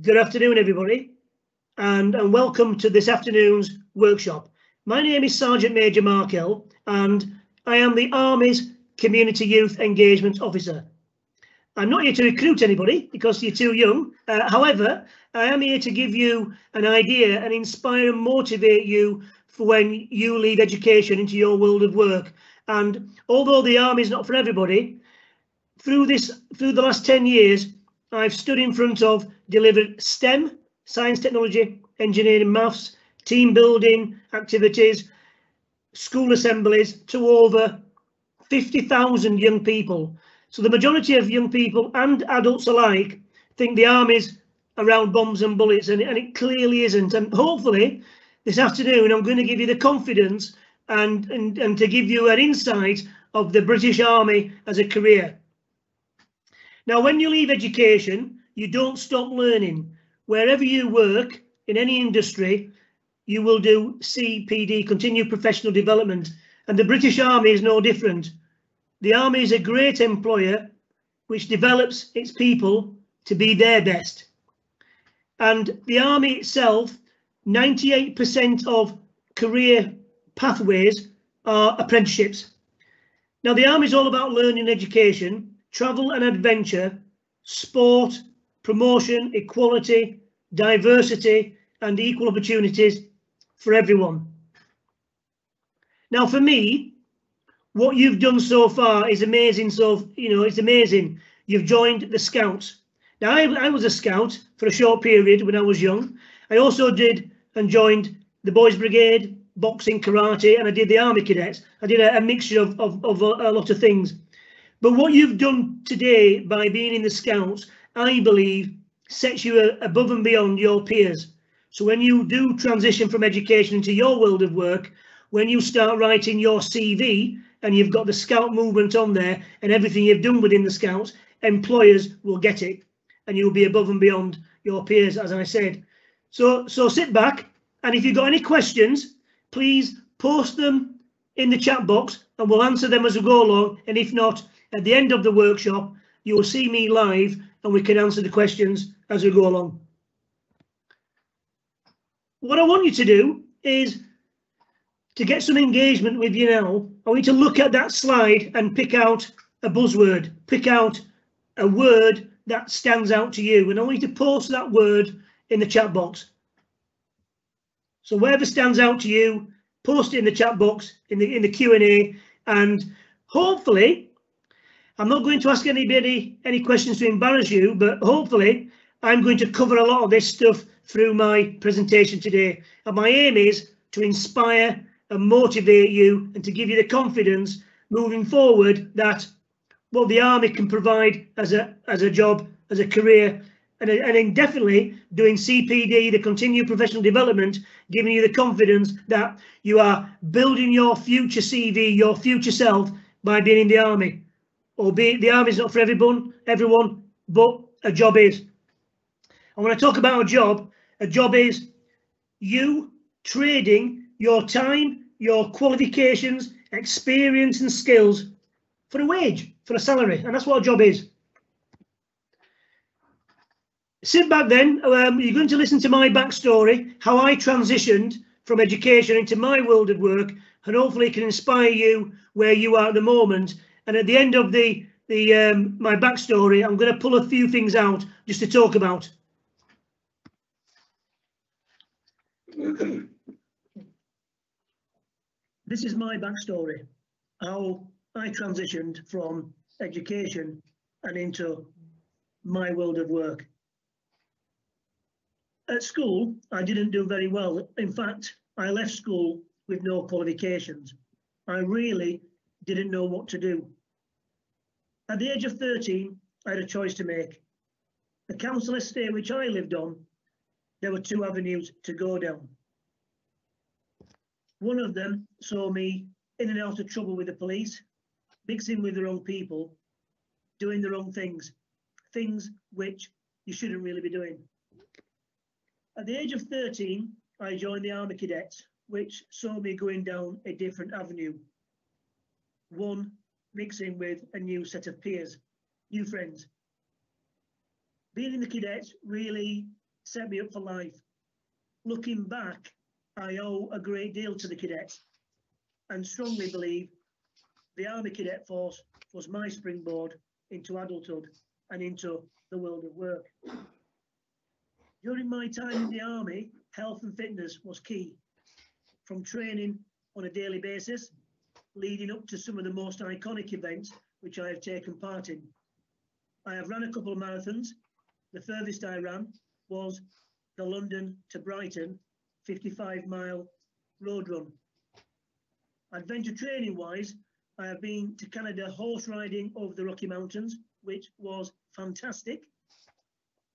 Good afternoon, everybody, and welcome to this afternoon's workshop. My name is Sergeant Major Markell, and I am the Army's Community Youth Engagement Officer. I'm not here to recruit anybody because you're too young. However, I am here to give you an idea and inspire and motivate you for when you leave education into your world of work. And although the Army is not for everybody, through the last 10 years, I've stood in front of, delivered STEM, science, technology, engineering, maths, team building activities, school assemblies to over 50,000 young people. So the majority of young people and adults alike think the Army's around bombs and bullets, and it clearly isn't. And hopefully this afternoon I'm going to give you the confidence and to give you an insight of the British Army as a career. Now, when you leave education, you don't stop learning. Wherever you work, in any industry, you will do CPD, continued professional development. And the British Army is no different. The Army is a great employer which develops its people to be their best. And the Army itself, 98% of career pathways are apprenticeships. Now, the Army is all about learning and education, travel and adventure, sport, promotion, equality, diversity, and equal opportunities for everyone. Now, for me, what you've done so far is amazing. So, it's amazing. You've joined the Scouts. Now, I was a Scout for a short period when I was young. I also did and joined the Boys Brigade, boxing, karate, and I did the Army Cadets. I did a mixture of a lot of things. But what you've done today by being in the Scouts, I believe, sets you above and beyond your peers. So when you do transition from education into your world of work, when you start writing your CV and you've got the Scout movement on there and everything you've done within the Scouts, employers will get it and you'll be above and beyond your peers, as I said. So sit back, and if you've got any questions, please post them in the chat box and we'll answer them as we go along. And if not, at the end of the workshop, you will see me live and we can answer the questions as we go along. What I want you to do is to get some engagement with you now. I want you to look at that slide and pick out a buzzword, pick out a word that stands out to you. And I want you to post that word in the chat box. So whatever stands out to you, post it in the chat box, in the Q&A, and hopefully, I'm not going to ask anybody any questions to embarrass you, but hopefully I'm going to cover a lot of this stuff through my presentation today. And my aim is to inspire and motivate you and to give you the confidence moving forward that what the Army can provide as a job, as a career, and then definitely doing CPD, the continued professional development, giving you the confidence that you are building your future CV, your future self by being in the Army. Albeit the Army is not for everyone, but a job is. And when I talk about a job is you trading your time, your qualifications, experience and skills for a wage, for a salary. And that's what a job is. Sit back then, you're going to listen to my backstory, how I transitioned from education into my world of work, and hopefully it can inspire you where you are at the moment. And at the end of my backstory, I'm going to pull a few things out just to talk about. This is my backstory, how I transitioned from education and into my world of work. At school, I didn't do very well. In fact, I left school with no qualifications. I really didn't know what to do. At the age of 13, I had a choice to make. The council estate which I lived on, there were two avenues to go down. One of them saw me in and out of trouble with the police, mixing with the wrong people, doing the wrong things which you shouldn't really be doing. At the age of 13, I joined the Army Cadets, which saw me going down a different avenue. One, mixing with a new set of peers, new friends. Being in the Cadets really set me up for life. Looking back, I owe a great deal to the cadets and strongly believe the Army Cadet Force was my springboard into adulthood and into the world of work. During my time in the Army, health and fitness was key, from training on a daily basis, leading up to some of the most iconic events which I have taken part in. I have run a couple of marathons. The furthest I ran was the London to Brighton 55-mile road run. Adventure training wise, I have been to Canada horse riding over the Rocky Mountains, which was fantastic.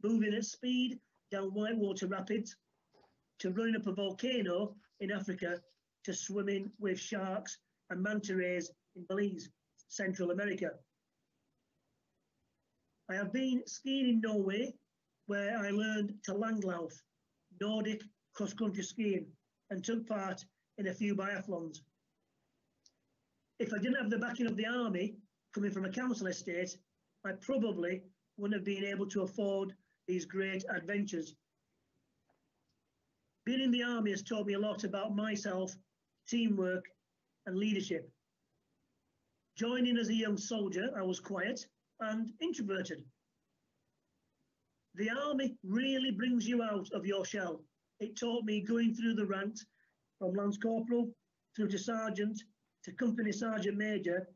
Moving at speed down whitewater rapids, to running up a volcano in Africa, to swimming with sharks and manta rays in Belize, Central America. I have been skiing in Norway, where I learned to langlauf, Nordic cross-country skiing, and took part in a few biathlons. If I didn't have the backing of the Army, coming from a council estate, I probably wouldn't have been able to afford these great adventures. Being in the Army has taught me a lot about myself, teamwork, and leadership. Joining as a young soldier, I was quiet and introverted. The Army really brings you out of your shell. It taught me going through the ranks from Lance Corporal through to Sergeant to Company Sergeant Major,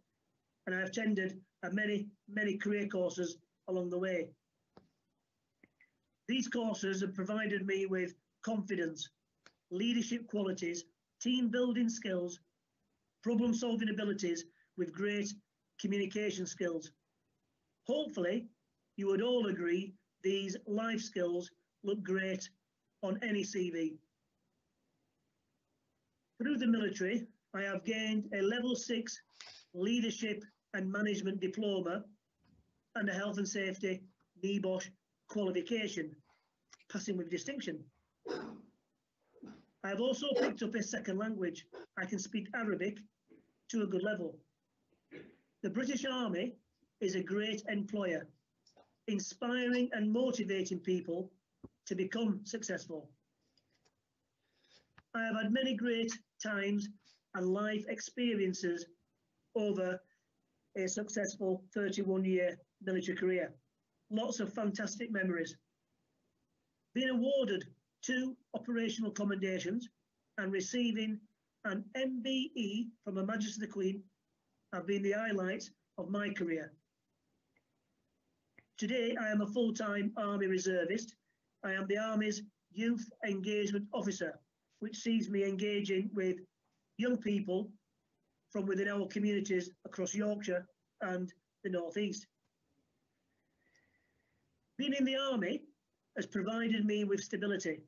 and I have attended many career courses along the way. These courses have provided me with confidence, leadership qualities, team building skills, problem solving abilities with great communication skills. Hopefully, you would all agree these life skills look great on any CV. Through the military, I have gained a level 6 leadership and management diploma and a health and safety NEBOSH qualification, passing with distinction. I have also picked up a second language. I can speak Arabic to a good level. The British Army is a great employer, inspiring and motivating people to become successful. I have had many great times and life experiences over a successful 31-year military career. Lots of fantastic memories. Being awarded 2 operational commendations and receiving an MBE from Her Majesty the Queen have been the highlights of my career. Today, I am a full-time Army reservist. I am the Army's Youth Engagement Officer, which sees me engaging with young people from within our communities across Yorkshire and the North East. Being in the Army has provided me with stability.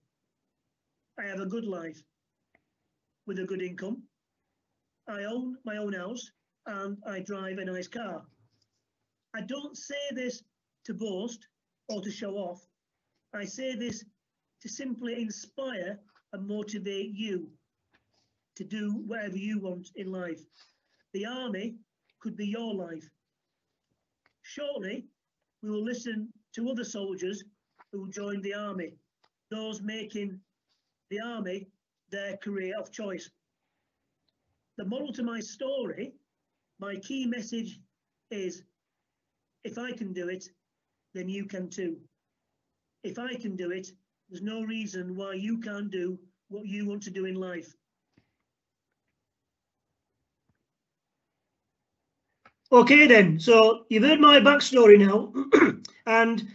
I have a good life with a good income. I own my own house and I drive a nice car. I don't say this to boast or to show off. I say this to simply inspire and motivate you to do whatever you want in life. The Army could be your life. Shortly, we will listen to other soldiers who joined the Army, those making the Army their career of choice. The moral to my story, my key message is, if I can do it, then you can too. If I can do it, there's no reason why you can't do what you want to do in life. Okay then, so you've heard my backstory now, and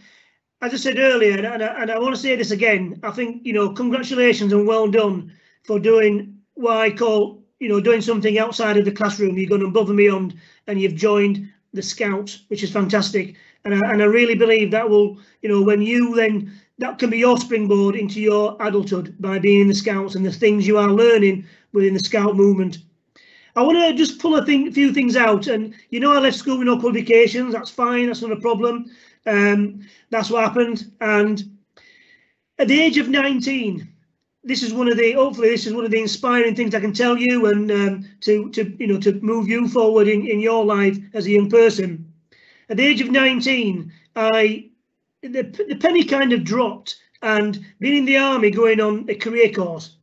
as I said earlier, and I want to say this again, I think, you know, congratulations and well done for doing what I call, you know, doing something outside of the classroom. You've gone above and beyond and you've joined the Scouts, which is fantastic. And I really believe that will, you know, when you then, that can be your springboard into your adulthood by being in the Scouts and the things you are learning within the Scout movement. I want to just pull a few things out, and you know, I left school with no qualifications. That's fine, that's not a problem. That's what happened. And at the age of 19, this is hopefully this is one of the inspiring things I can tell you, and to move you forward in your life as a young person. At the age of 19, the penny kind of dropped and being in the army, going on a career course,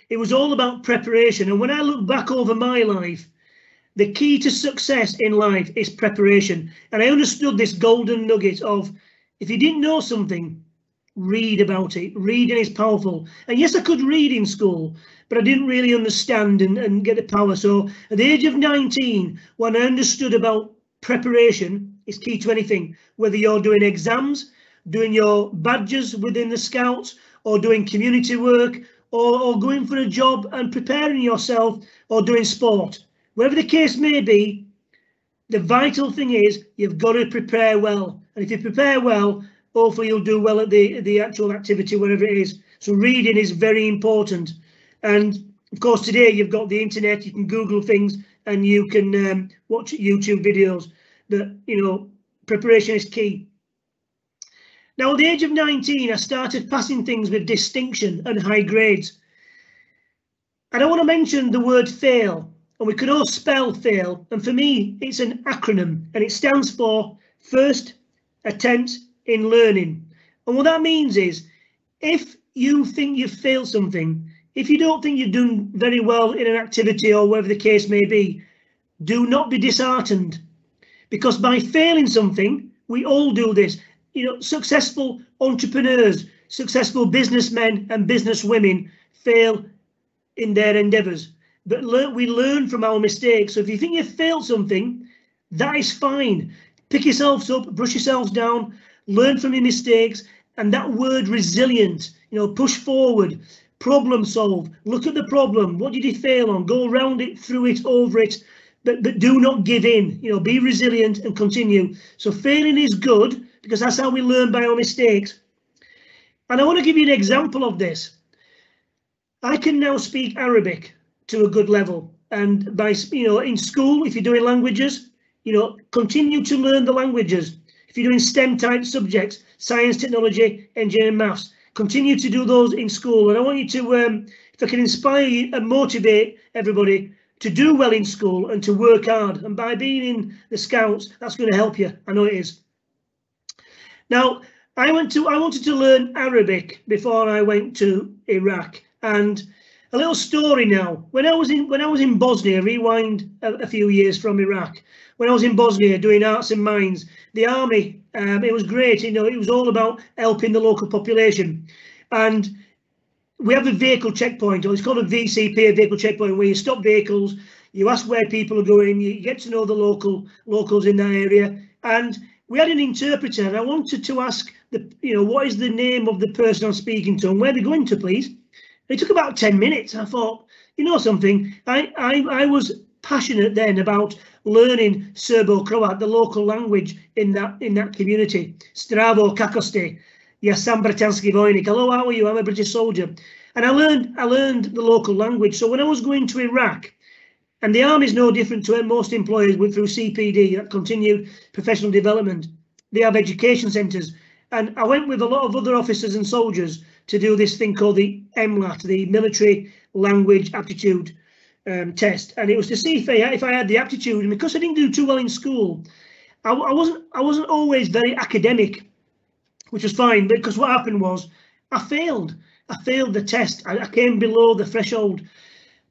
it was all about preparation. And when I look back over my life, the key to success in life is preparation. And I understood this golden nugget of, if you didn't know something, read about it. Reading is powerful. And yes, I could read in school, but I didn't really understand and get the power. So at the age of 19, when I understood about preparation is key to anything, whether you're doing exams, doing your badges within the Scouts, or doing community work, or going for a job and preparing yourself, or doing sport. Whatever the case may be, the vital thing is you've got to prepare well. And if you prepare well, hopefully you'll do well at the actual activity, whatever it is. So reading is very important. And of course, today you've got the internet, you can Google things and you can watch YouTube videos. But, you know, preparation is key. Now, at the age of 19, I started passing things with distinction and high grades. And I want to mention the word fail. And we could all spell fail. And for me, it's an acronym. And it stands for First Attempt in Learning. And what that means is, if you think you've failed something, if you don't think you've done very well in an activity or whatever the case may be, do not be disheartened. Because by failing something, we all do this. You know, successful entrepreneurs, successful businessmen and businesswomen fail in their endeavours. But we learn from our mistakes. So if you think you've failed something, that is fine. Pick yourselves up, brush yourselves down, learn from your mistakes. And that word resilient, you know, push forward, problem solve, look at the problem. What did you fail on? Go around it, through it, over it. But do not give in, you know, be resilient and continue. So failing is good because that's how we learn by our mistakes. And I want to give you an example of this. I can now speak Arabic to a good level. And by, you know, in school, if you're doing languages, you know, continue to learn the languages. If you're doing STEM type subjects, science, technology, engineering, maths, continue to do those in school. And I want you to, if I can inspire you and motivate everybody to do well in school and to work hard. And by being in the Scouts, that's going to help you. I know it is. Now, I wanted to learn Arabic before I went to Iraq. And a little story now. When I was in Bosnia, rewind a few years from Iraq. When I was in Bosnia doing arts and mines, the army, it was great. You know, it was all about helping the local population. And we have a vehicle checkpoint, or it's called a VCP, a vehicle checkpoint, where you stop vehicles, you ask where people are going, you get to know the locals in that area. And we had an interpreter, and I wanted to ask what is the name of the person I'm speaking to and where they're going to, please. It took about 10 minutes. I thought, you know something, I was passionate then about learning Serbo-Croat, the local language in that community. Stravo, Kakoste, ja sam britanski vojnik. Hello, how are you? I'm a British soldier. And I learned the local language. So when I was going to Iraq, and the army is no different to most employers through CPD, that continued professional development. They have education centres. And I went with a lot of other officers and soldiers to do this thing called the MLAT, the Military Language Aptitude Test. And it was to see if I had the aptitude. And because I didn't do too well in school, I wasn't always very academic, which was fine. Because what happened was I failed. I failed the test. I came below the threshold,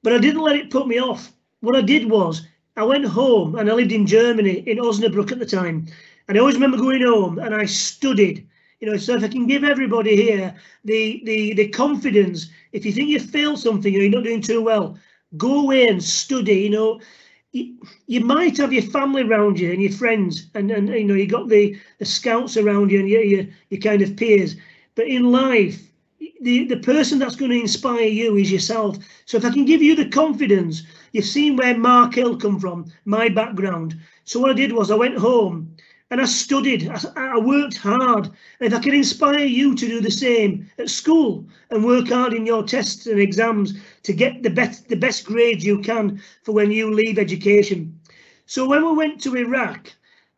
but I didn't let it put me off. What I did was I went home, and I lived in Germany, in Osnabrück at the time. And I always remember going home and I studied. You know, so if I can give everybody here the confidence, if you think you failed something or you're not doing too well, go away and study. You know, you might have your family around you and your friends, and you know, you got the Scouts around you and your kind of peers. But in life, the person that's going to inspire you is yourself. So if I can give you the confidence, you've seen where Mark Hill come from, my background. So what I did was I went home and I studied. I worked hard. And if I can inspire you to do the same at school and work hard in your tests and exams to get the best grades you can for when you leave education. So when we went to Iraq,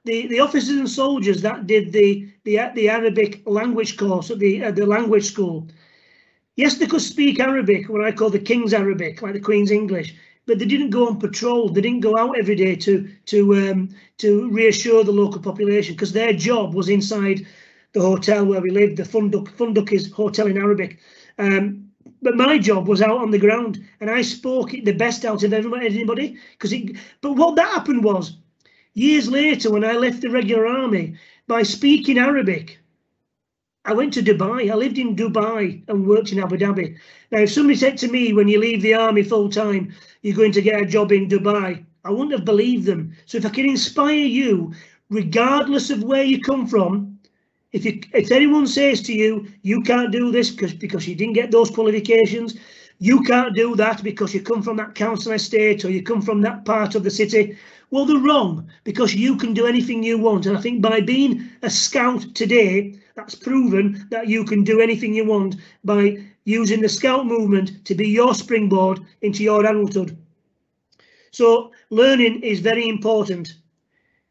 the officers and soldiers that did the Arabic language course at the language school, yes, they could speak Arabic, what I call the King's Arabic, like the Queen's English, but they didn't go on patrol. They didn't go out every day to reassure the local population, because their job was inside the hotel where we lived, the Funduk is hotel in Arabic. But my job was out on the ground, and I spoke it the best out of anybody. But what that happened was, years later, when I left the regular army, by speaking Arabic, I went to Dubai. I lived in Dubai and worked in Abu Dhabi. Now, if somebody said to me, when you leave the army full time, you're going to get a job in Dubai, I wouldn't have believed them. So if I can inspire you, regardless of where you come from, if anyone says to you, you can't do this because you didn't get those qualifications, you can't do that because you come from that council estate or you come from that part of the city, well, they're wrong, because you can do anything you want. And I think by being a scout today, that's proven that you can do anything you want by using the scout movement to be your springboard into your adulthood. So learning is very important.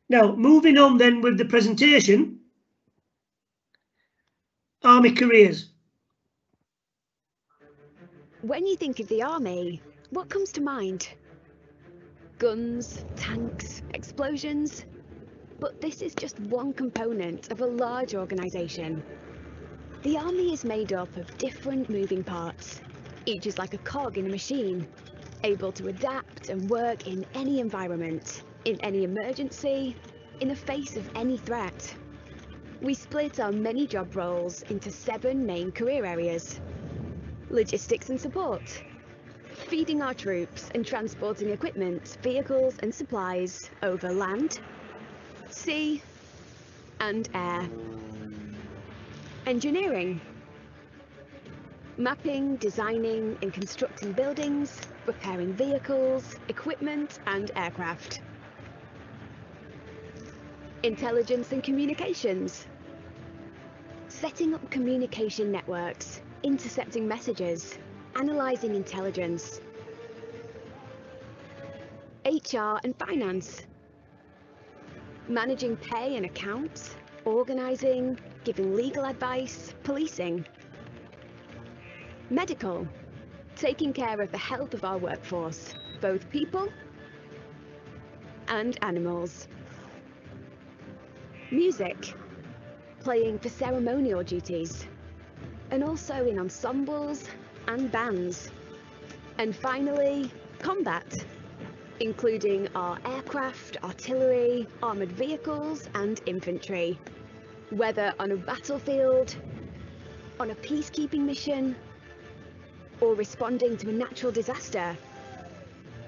Now, moving on then with the presentation. Army careers. When you think of the army, what comes to mind? Guns, tanks, explosions? But this is just one component of a large organisation. The army is made up of different moving parts. Each is like a cog in a machine, able to adapt and work in any environment, in any emergency, in the face of any threat. We split our many job roles into 7 main career areas. Logistics and support. Feeding our troops and transporting equipment, vehicles and supplies over land, sea and air. Engineering. Mapping, designing and constructing buildings, repairing vehicles, equipment and aircraft. Intelligence and communications. Setting up communication networks, intercepting messages, analysing intelligence. HR and finance. Managing pay and accounts, organising, giving legal advice, policing. Medical. Taking care of the health of our workforce, both people and animals. Music, playing for ceremonial duties, and also in ensembles and bands. And finally, combat, including our aircraft, artillery, armoured vehicles and infantry. Whether on a battlefield, on a peacekeeping mission, or responding to a natural disaster,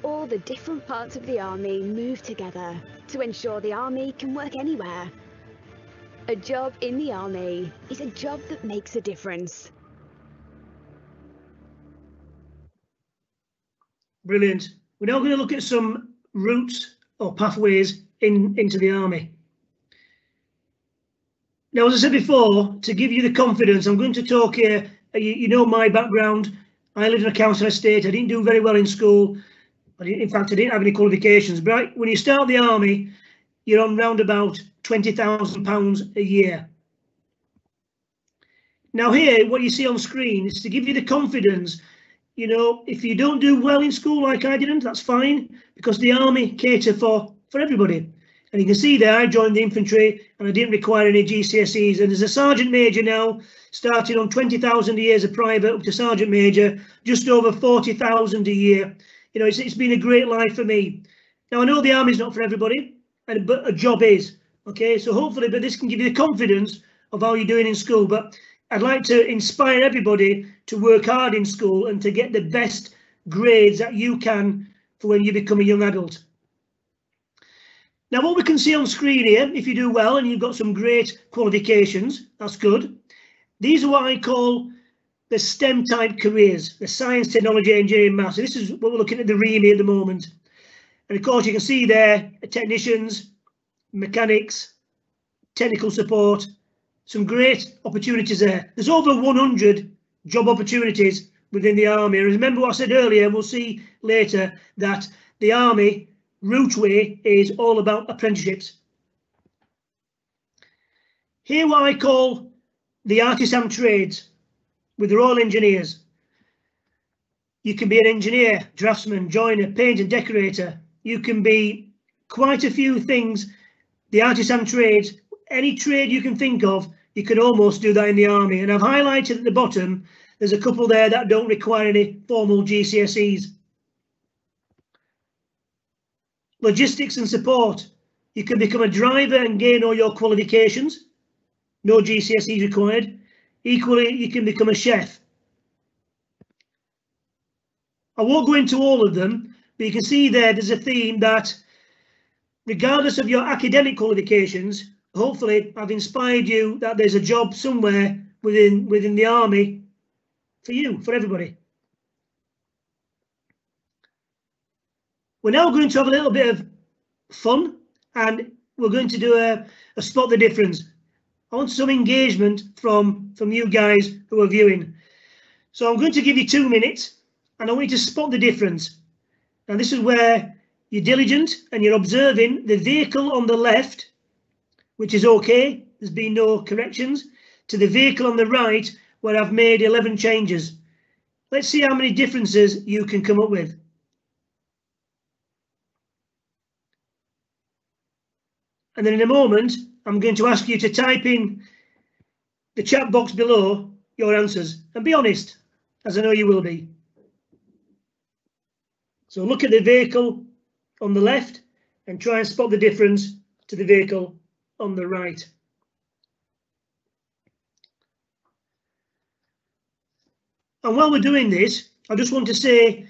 all the different parts of the army move together to ensure the army can work anywhere. A job in the army is a job that makes a difference. Brilliant. We're now going to look at some routes or pathways into the army. Now, as I said before, to give you the confidence, I'm going to talk here. You know my background. I lived in a council estate. I didn't do very well in school. In fact, I didn't have any qualifications. But when you start the army, you're on round about £20,000 a year. Now here, what you see on screen is to give you the confidence. You know, if you don't do well in school like I didn't, that's fine, because the army cater for everybody. And you can see there, I joined the infantry and I didn't require any GCSEs. And as a sergeant major now, starting on 20,000 a year as a private up to sergeant major, just over 40,000 a year. You know, it's been a great life for me. Now, I know the army's not for everybody, but a job is. Okay, so hopefully, but this can give you the confidence of how you're doing in school. But I'd like to inspire everybody to work hard in school and to get the best grades that you can for when you become a young adult. Now, what we can see on screen here, if you do well and you've got some great qualifications, that's good. These are what I call the STEM type careers, the science, technology, engineering, maths. So this is what we're looking at the REME at the moment. And of course, you can see there, technicians, mechanics, technical support, some great opportunities there. There's over 100 job opportunities within the army. And remember what I said earlier, we'll see later that the army routeway is all about apprenticeships. Here what I call the artisan trades with the Royal Engineers. You can be an engineer, draftsman, joiner, painter, decorator. You can be quite a few things. The artisan trades, any trade you can think of, you can almost do that in the army. And I've highlighted at the bottom, there's a couple there that don't require any formal GCSEs. Logistics and support. You can become a driver and gain all your qualifications. No GCSEs required. Equally, you can become a chef. I won't go into all of them, but you can see there's a theme that regardless of your academic qualifications, hopefully I've inspired you that there's a job somewhere within the army for you, for everybody. We're now going to have a little bit of fun, and we're going to do a spot the difference. I want some engagement from you guys who are viewing. So I'm going to give you 2 minutes, and I want you to spot the difference. Now this is where you're diligent and you're observing the vehicle on the left, which is okay, there's been no corrections, to the vehicle on the right where I've made 11 changes. Let's see how many differences you can come up with. And then in a moment, I'm going to ask you to type in the chat box below your answers and be honest, as I know you will be. So look at the vehicle on the left and try and spot the difference to the vehicle on the right. And while we're doing this, I just want to say,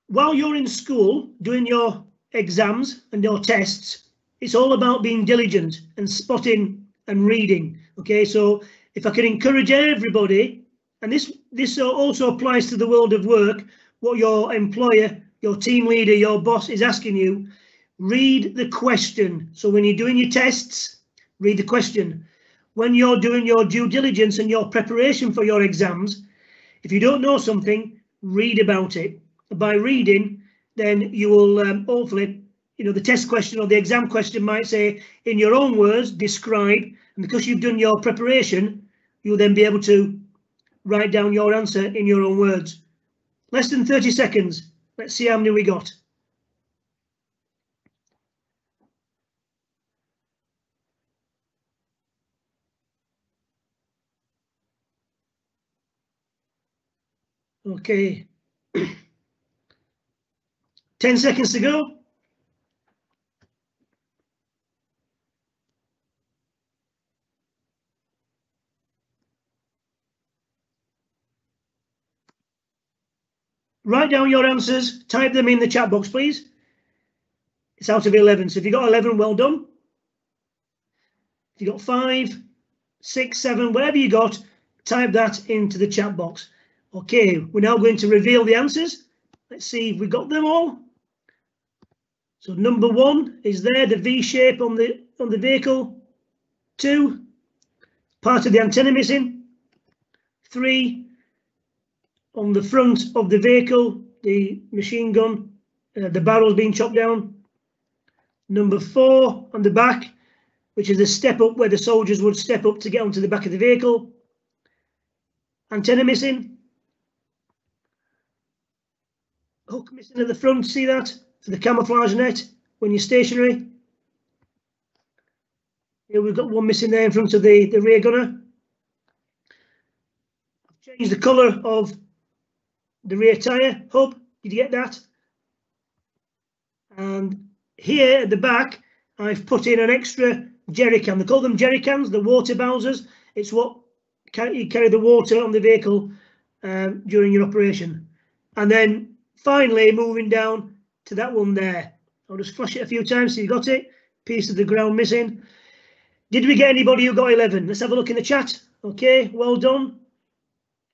while you're in school doing your exams and your tests, it's all about being diligent and spotting and reading. Okay, so if I can encourage everybody, and this also applies to the world of work, what your employer, your team leader, your boss is asking you, read the question. So when you're doing your tests, read the question. When you're doing your due diligence and your preparation for your exams, if you don't know something, read about it. By reading, then you will hopefully, the test question or the exam question might say, in your own words, describe. And because you've done your preparation, you'll then be able to write down your answer in your own words. Less than 30 seconds. Let's see how many we got. Okay. 10 seconds to go. Write down your answers, type them in the chat box, please. It's out of 11, so if you got 11, well done. If you got 5, 6, 7, whatever you got, type that into the chat box. Okay, we're now going to reveal the answers. Let's see if we got them all. So number 1 is there, the V shape on the vehicle. 2, part of the antenna missing. 3, on the front of the vehicle, the machine gun, the barrel's been chopped down. Number 4 on the back, which is a step up where the soldiers would step up to get onto the back of the vehicle. Antenna missing. Hook missing at the front, see that? For the camouflage net when you're stationary. Here we've got one missing there in front of the rear gunner. I've changed the colour of the rear tyre hub. Did you get that? And here at the back, I've put in an extra jerry can. They call them jerry cans, the water bowsers. It's what you carry the water on the vehicle during your operation. And then finally moving down to that one there. I'll just flash it a few times so you got it. Piece of the ground missing. Did we get anybody who got 11? Let's have a look in the chat. Okay, well done.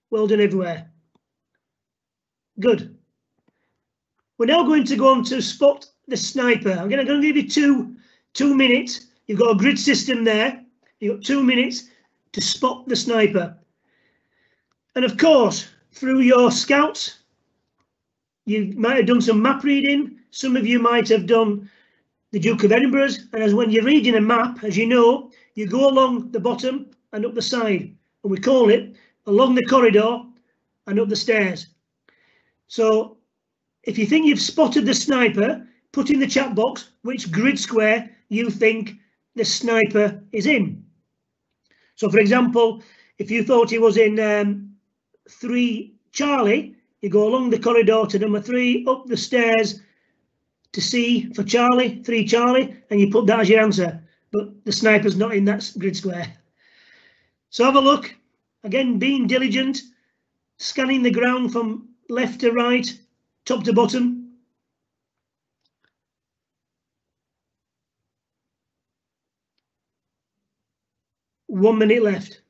Well done everywhere. Good. We're now going to go on to spot the sniper. I'm going to give you two minutes. You've got a grid system there. You've got 2 minutes to spot the sniper. And of course, through your scouts, you might have done some map reading. Some of you might have done the Duke of Edinburgh's. And as when you're reading a map, as you know, you go along the bottom and up the side. And we call it along the corridor and up the stairs. So if you think you've spotted the sniper, put in the chat box which grid square you think the sniper is in. So, for example, if you thought he was in 3 Charlie, you go along the corridor to number 3, up the stairs to C for Charlie, 3 Charlie, and you put that as your answer. But the sniper's not in that grid square. So have a look. Again, being diligent, scanning the ground from left to right, top to bottom. One minute left.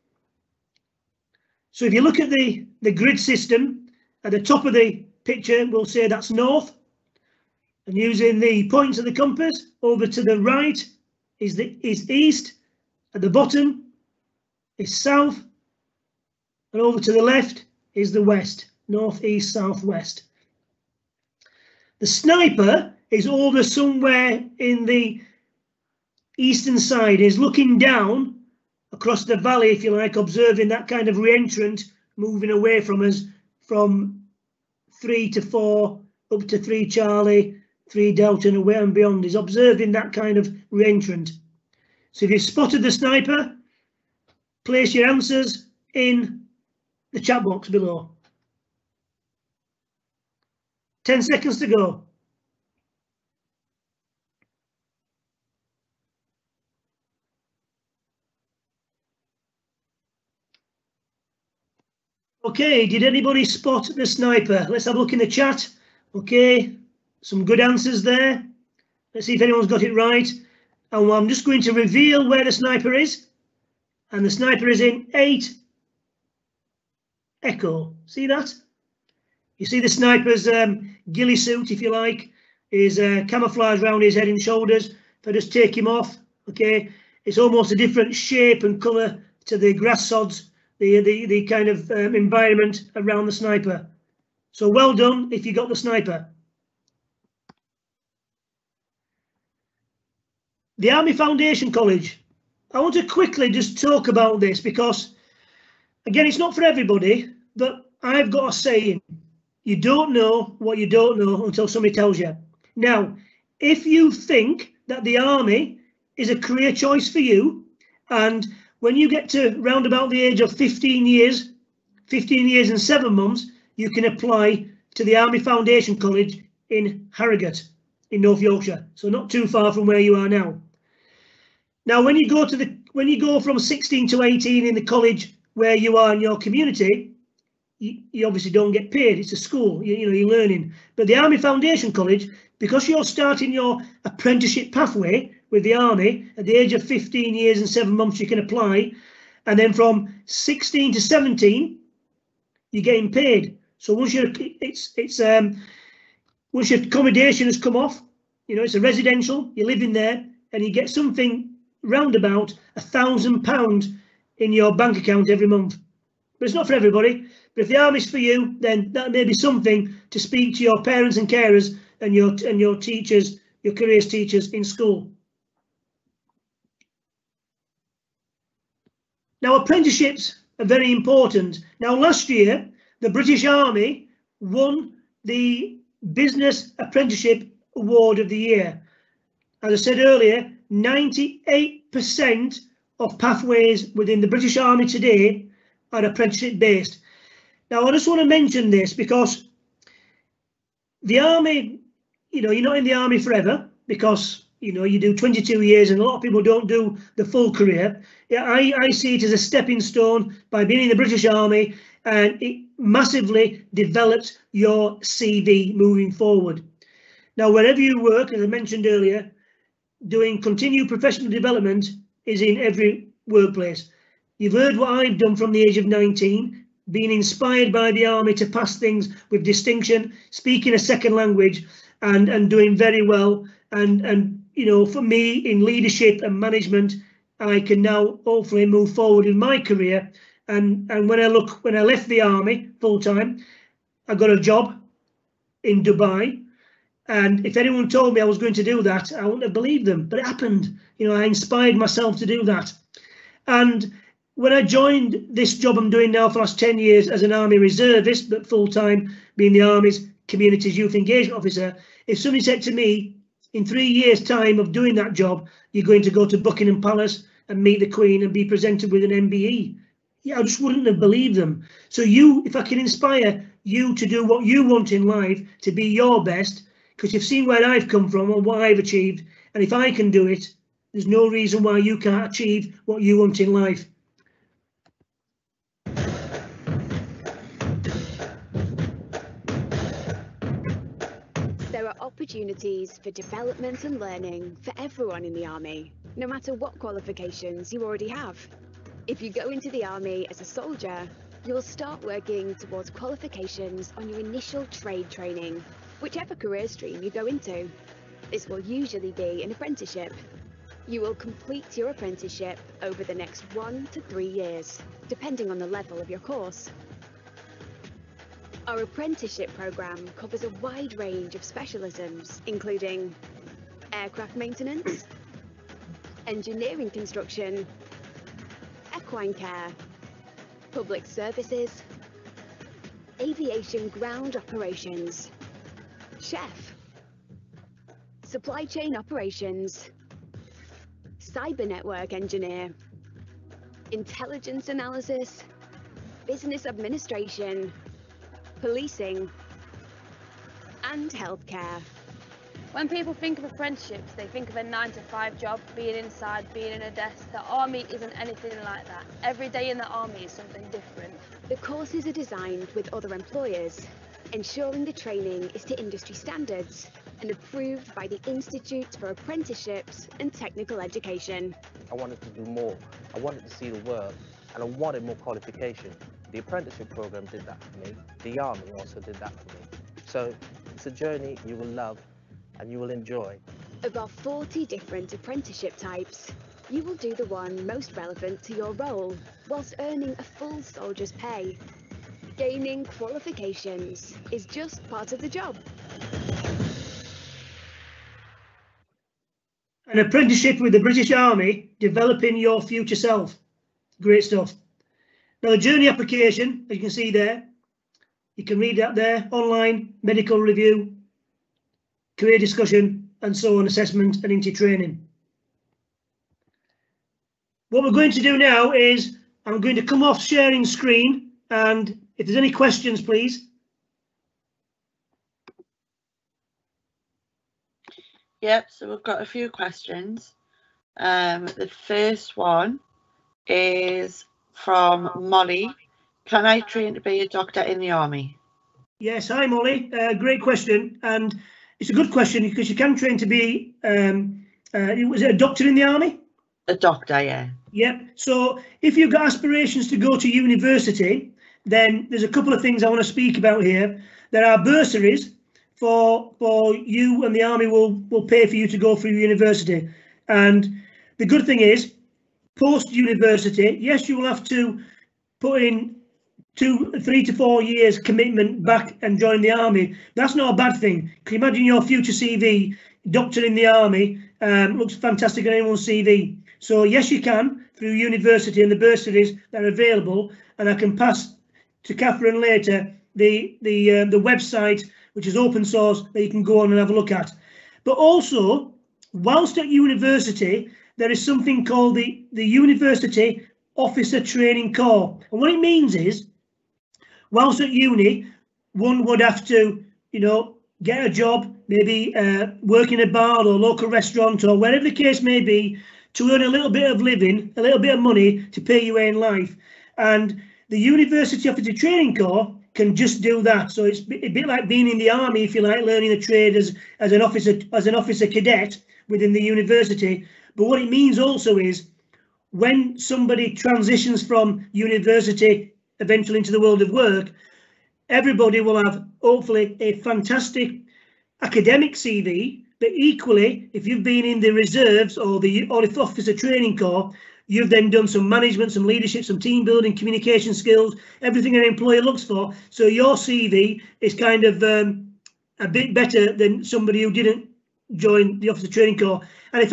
So if you look at the grid system, at the top of the picture, we'll say that's north. And using the points of the compass, over to the right is east. At the bottom is south. And over to the left is the west, north, east, south, west. The sniper is over somewhere in the eastern side, is looking down across the valley, if you like, observing that kind of re-entrant moving away from us from 3 to 4, up to 3 Charlie, 3 Delta and away and beyond. Is observing that kind of re-entrant. So if you've spotted the sniper, place your answers in the chat box below. 10 seconds to go. Okay, did anybody spot the sniper? Let's have a look in the chat. Okay, some good answers there. Let's see if anyone's got it right. And I'm just going to reveal where the sniper is. And the sniper is in 8 Echo. See that? You see the sniper's ghillie suit, if you like, is camouflage around his head and shoulders. If I just take him off, okay, it's almost a different shape and colour to the grass sods, the kind of environment around the sniper. So well done if you got the sniper. The Army Foundation College. I want to quickly just talk about this because, again, it's not for everybody, but I've got a saying. You don't know what you don't know until somebody tells you. Now, if you think that the Army is a career choice for you, and when you get to round about the age of 15 years and 7 months, you can apply to the Army Foundation College in Harrogate in North Yorkshire. So not too far from where you are now. Now, when you go from 16 to 18 in the college where you are in your community, you obviously don't get paid. It's a school, you know, you're learning. But the Army Foundation College, because you're starting your apprenticeship pathway with the Army at the age of 15 years and 7 months, you can apply. And then from 16 to 17, you're getting paid. So once once your accommodation has come off, you know, it's a residential, you're living there, and you get something round about £1,000 in your bank account every month. But it's not for everybody. But if the Army's for you, then that may be something to speak to your parents and carers and your teachers, your careers teachers in school. Now, apprenticeships are very important. Now, last year, the British Army won the Business Apprenticeship Award of the Year. As I said earlier, 98% of pathways within the British Army today are apprenticeship based. Now, I just want to mention this because the Army, you know, you're not in the Army forever because, you know, you do 22 years and a lot of people don't do the full career. Yeah, I see it as a stepping stone by being in the British Army, and it massively develops your CV moving forward. Now, wherever you work, as I mentioned earlier, doing continued professional development is in every workplace. You've heard what I've done from the age of 19, being inspired by the Army to pass things with distinction, speaking a second language and doing very well. And you know, for me in leadership and management, I can now hopefully move forward in my career. And when I left the Army full time, I got a job in Dubai. And if anyone told me I was going to do that, I wouldn't have believed them. But it happened. You know, I inspired myself to do that. And when I joined this job I'm doing now for the last 10 years as an Army reservist, but full-time being the Army's Communities Youth Engagement Officer, if somebody said to me, in 3 years' time of doing that job, you're going to go to Buckingham Palace and meet the Queen and be presented with an MBE. Yeah, I just wouldn't have believed them. So you, if I can inspire you to do what you want in life, to be your best, because you've seen where I've come from and what I've achieved, and if I can do it, there's no reason why you can't achieve what you want in life. There are opportunities for development and learning for everyone in the Army, no matter what qualifications you already have. If you go into the Army as a soldier, you'll start working towards qualifications on your initial trade training, whichever career stream you go into. This will usually be an apprenticeship. You will complete your apprenticeship over the next 1 to 3 years, depending on the level of your course. Our apprenticeship program covers a wide range of specialisms, including aircraft maintenance, engineering construction, equine care, public services, aviation ground operations, chef, supply chain operations, cyber network engineer, intelligence analysis, business administration, policing, and healthcare. When people think of apprenticeships, they think of a 9-to-5 job, being inside, being in a desk. The Army isn't anything like that. Every day in the Army is something different. The courses are designed with other employers, ensuring the training is to industry standards and approved by the Institute for Apprenticeships and Technical Education. I wanted to do more. I wanted to see the world, and I wanted more qualification. The apprenticeship program did that for me. The Army also did that for me. So it's a journey you will love and you will enjoy. Of our 40 different apprenticeship types, you will do the one most relevant to your role, whilst earning a full soldier's pay. Gaining qualifications is just part of the job. An apprenticeship with the British Army, developing your future self. Great stuff. Now the journey application, as you can see there, you can read that there, online, medical review, career discussion, and so on, assessment and into training. What we're going to do now is I'm going to come off sharing screen, and if there's any questions, please. Yep, so we've got a few questions. The first one is from Molly. Can I train to be a doctor in the Army? Yes, hi Molly, great question, and it's a good question because you can train to be, was it a doctor in the Army? A doctor, yeah. Yep, so if you've got aspirations to go to university, then there's a couple of things I want to speak about here. There are bursaries for you, and the Army will pay for you to go through university. And the good thing is, post-university, yes, you will have to put in 3 to 4 years commitment back and join the Army. That's not a bad thing. Can you imagine your future CV, doctor in the Army, looks fantastic on anyone's CV. So yes, you can through university and the bursaries that are available. And I can pass to Catherine later the website, which is open source, that you can go on and have a look at. But also, whilst at university, there is something called the University Officer Training Corps. And what it means is, whilst at uni, one would have to, get a job, maybe work in a bar or local restaurant or wherever the case may be, to earn a little bit of living, a little bit of money to pay your way in life. And the University Officer Training Corps can just do that. So it's a bit like being in the Army, if you like, learning a trade as an officer cadet within the university. But what it means also is, when somebody transitions from university eventually into the world of work, everybody will have hopefully a fantastic academic CV, but equally, if you've been in the reserves or the Officer Training Corps, you've then done some management, some leadership, some team building, communication skills, everything an employer looks for. So your CV is kind of a bit better than somebody who didn't join the Officer Training Corps. And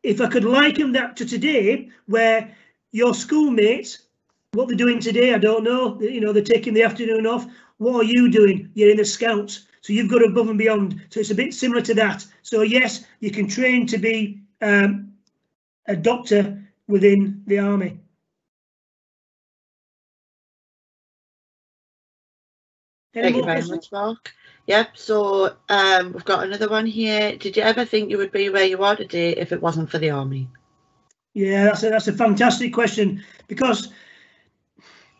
if I could liken that to today, where your schoolmates, what they're doing today, I don't know, they're taking the afternoon off. What are you doing? You're in the Scouts. So you've got above and beyond. So it's a bit similar to that. So yes, you can train to be a doctor within the army. Thank you very much, Mark. Yep, so we've got another one here. Did you ever think you would be where you are today if it wasn't for the army? Yeah, that's a fantastic question, because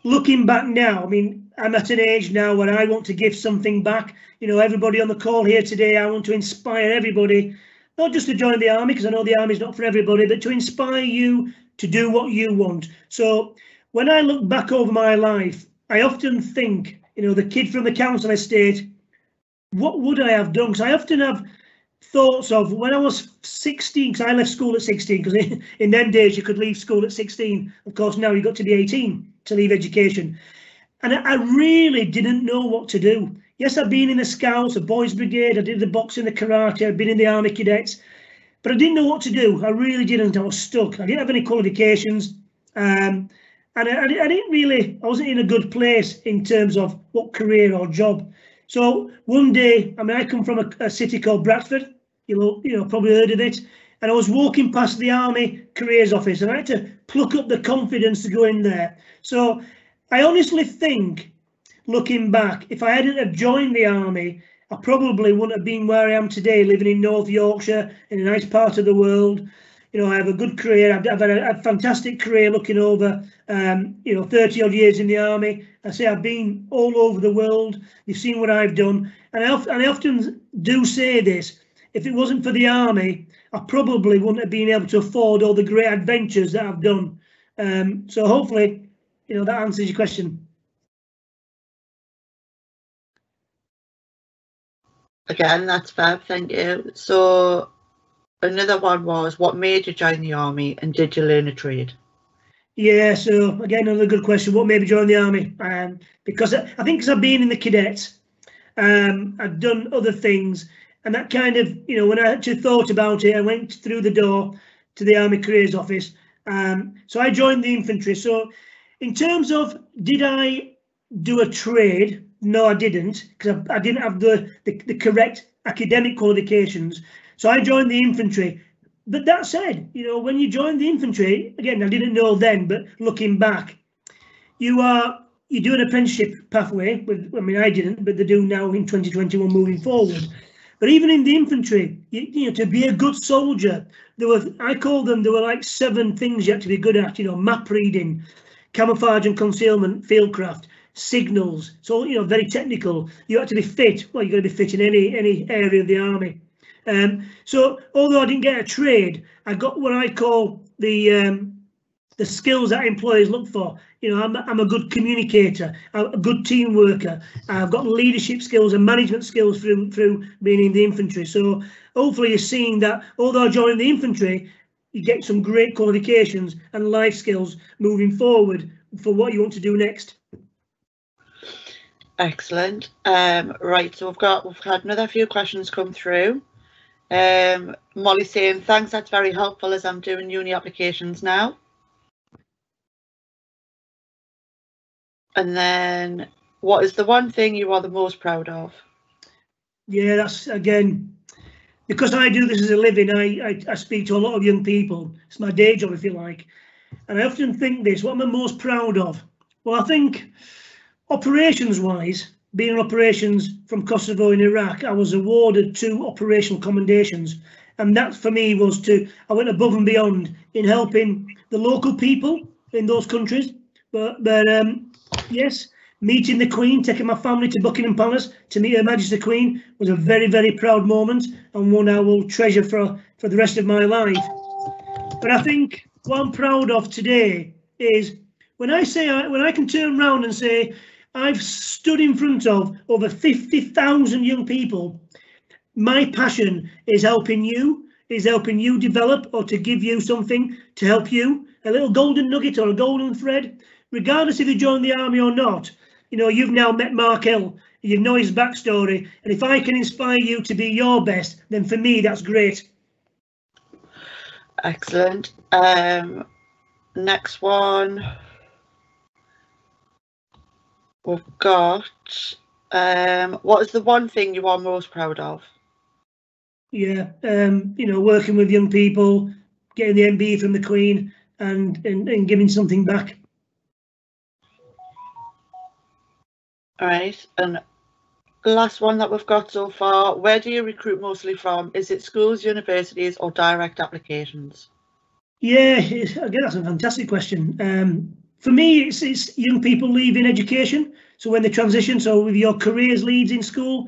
looking back now, I mean, I'm at an age now where I want to give something back. You know, everybody on the call here today, I want to inspire everybody, not just to join the army, because I know the army is not for everybody, but to inspire you to do what you want. So when I look back over my life, I often think, you know, the kid from the council estate, what would I have done? Because I often have thoughts of when I was 16, because I left school at 16, because in them days you could leave school at 16. Of course, now you've got to be 18 to leave education. And I really didn't know what to do. Yes, I've been in the Scouts, the Boys Brigade, I did the boxing, the karate, I've been in the Army Cadets, but I didn't know what to do. I really didn't. I was stuck. I didn't have any qualifications. And I didn't really, I wasn't in a good place in terms of what career or job. So one day, I mean, I come from a city called Bradford, you know, probably heard of it. And I was walking past the Army Careers Office, and I had to pluck up the confidence to go in there. So I honestly think, looking back, if I hadn't have joined the Army, I probably wouldn't have been where I am today, living in North Yorkshire, in a nice part of the world. You know, I have a good career. I've had a fantastic career looking over, you know, 30 odd years in the army. I say I've been all over the world. You've seen what I've done. And I often do say this, if it wasn't for the army, I probably wouldn't have been able to afford all the great adventures that I've done. So hopefully, you know, that answers your question. Again, that's fab, thank you. So another one was, what made you join the army and did you learn a trade? Yeah, so again, another good question. What made me join the army? Because I think because I've been in the cadets, I've done other things, and that kind of, you know, when I actually thought about it, I went through the door to the Army Careers Office. So I joined the infantry. So in terms of, did I do a trade? No, I didn't, because I didn't have the correct academic qualifications. So I joined the infantry. But that said, you know, when you join the infantry, again, I didn't know then, but looking back, you do an apprenticeship pathway. I mean, I didn't, but they do now in 2021 moving forward. But even in the infantry, you know, to be a good soldier, there were like 7 things you had to be good at. You know, map reading, camouflage and concealment, fieldcraft, signals. So, you know, very technical. You had to be fit. Well, you've got to be fit in any area of the army. So although I didn't get a trade, I got what I call the skills that employers look for. You know, I'm a good communicator, I'm a good team worker. I've got leadership skills and management skills through being in the infantry. So hopefully you're seeing that although I joined the infantry, you get some great qualifications and life skills moving forward for what you want to do next. Excellent. Right, so we've had another few questions come through. Molly saying, thanks, that's very helpful as I'm doing uni applications now. And then, what is the one thing you are the most proud of? Yeah, that's, again, because I do this as a living, I speak to a lot of young people. It's my day job, if you like. And I often think this, what am I most proud of? Well, I think operations-wise, being in operations from Kosovo in Iraq, I was awarded 2 operational commendations. And that for me was I went above and beyond in helping the local people in those countries. But yes, meeting the Queen, taking my family to Buckingham Palace to meet Her Majesty the Queen was a very, very proud moment and one I will treasure for the rest of my life. But I think what I'm proud of today is when I can turn around and say, I've stood in front of over 50,000 young people. My passion is helping you develop or to give you something to help you, a little golden nugget or a golden thread, regardless if you join the army or not. You know, you've now met Mark Hill, you know his backstory, and if I can inspire you to be your best, then for me, that's great. Excellent. Next one. We've got, what is the one thing you are most proud of? Yeah, you know, working with young people, getting the MBE from the Queen, and giving something back. All right, and the last one that we've got so far, where do you recruit mostly from? Is it schools, universities, or direct applications? Yeah, again, that's a fantastic question. For me, it's young people leaving education. So when they transition, so with your careers leads in school,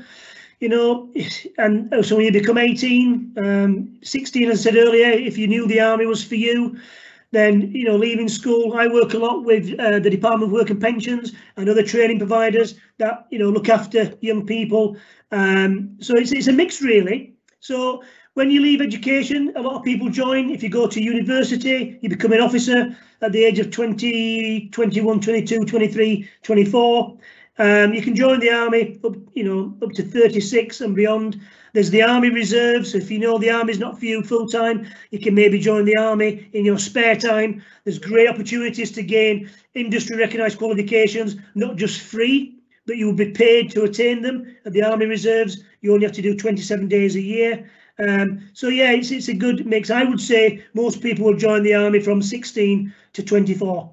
you know, and so when you become 18, 16, as I said earlier, if you knew the army was for you, then, you know, leaving school. I work a lot with the Department of Work and Pensions and other training providers that, you know, look after young people. So it's a mix, really. So when you leave education, a lot of people join. If you go to university, you become an officer at the age of 20, 21, 22, 23, 24. You can join the army up, you know, up to 36 and beyond. There's the Army Reserves. If you know the Army's not for you full time, you can maybe join the Army in your spare time. There's great opportunities to gain industry recognised qualifications, not just free, but you will be paid to attain them. At the Army Reserves, you only have to do 27 days a year. So yeah, it's a good mix. I would say most people will join the Army from 16 to 24.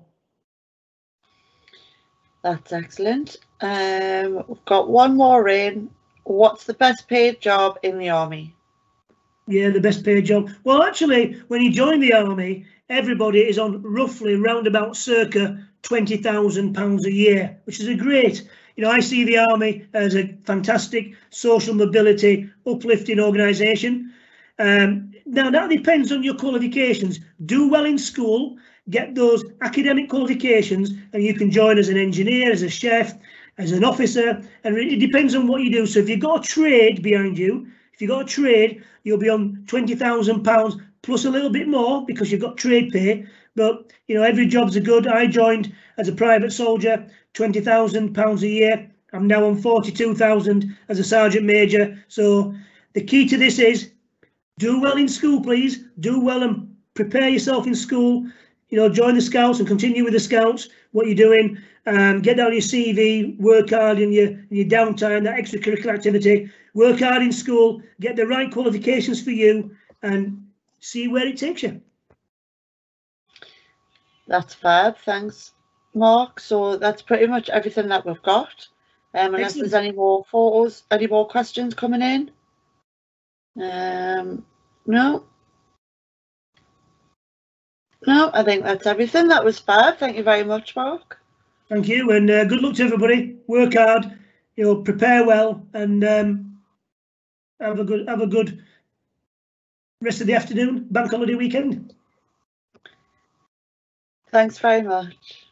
That's excellent. We've got one more in. What's the best paid job in the army? Yeah, the best paid job. Well, actually, when you join the army, everybody is on roughly round about circa £20,000 a year, which is a great. You know, I see the army as a fantastic social mobility, uplifting organisation. Now, that depends on your qualifications. Do well in school, get those academic qualifications, and you can join as an engineer, as a chef, as an officer, and it depends on what you do. So if you've got a trade behind you, if you've got a trade, you'll be on £20,000 plus a little bit more because you've got trade pay. But, you know, every job's a good. I joined as a private soldier, £20,000 a year. I'm now on 42,000 as a sergeant major. So the key to this is do well in school, please. Do well and prepare yourself in school. You know, join the Scouts and continue with the Scouts, what you're doing. Get down your CV, work hard in your downtime, that extracurricular activity. Work hard in school, get the right qualifications for you, and see where it takes you. That's fab. Thanks, Mark. So that's pretty much everything that we've got. Unless Excellent. there's any more photos, any more questions coming in. No. No, I think that's everything. That was fab. Thank you very much, Mark. Thank you, and good luck to everybody. Work hard, you know, prepare well, and have a good rest of the afternoon, bank holiday weekend. Thanks very much.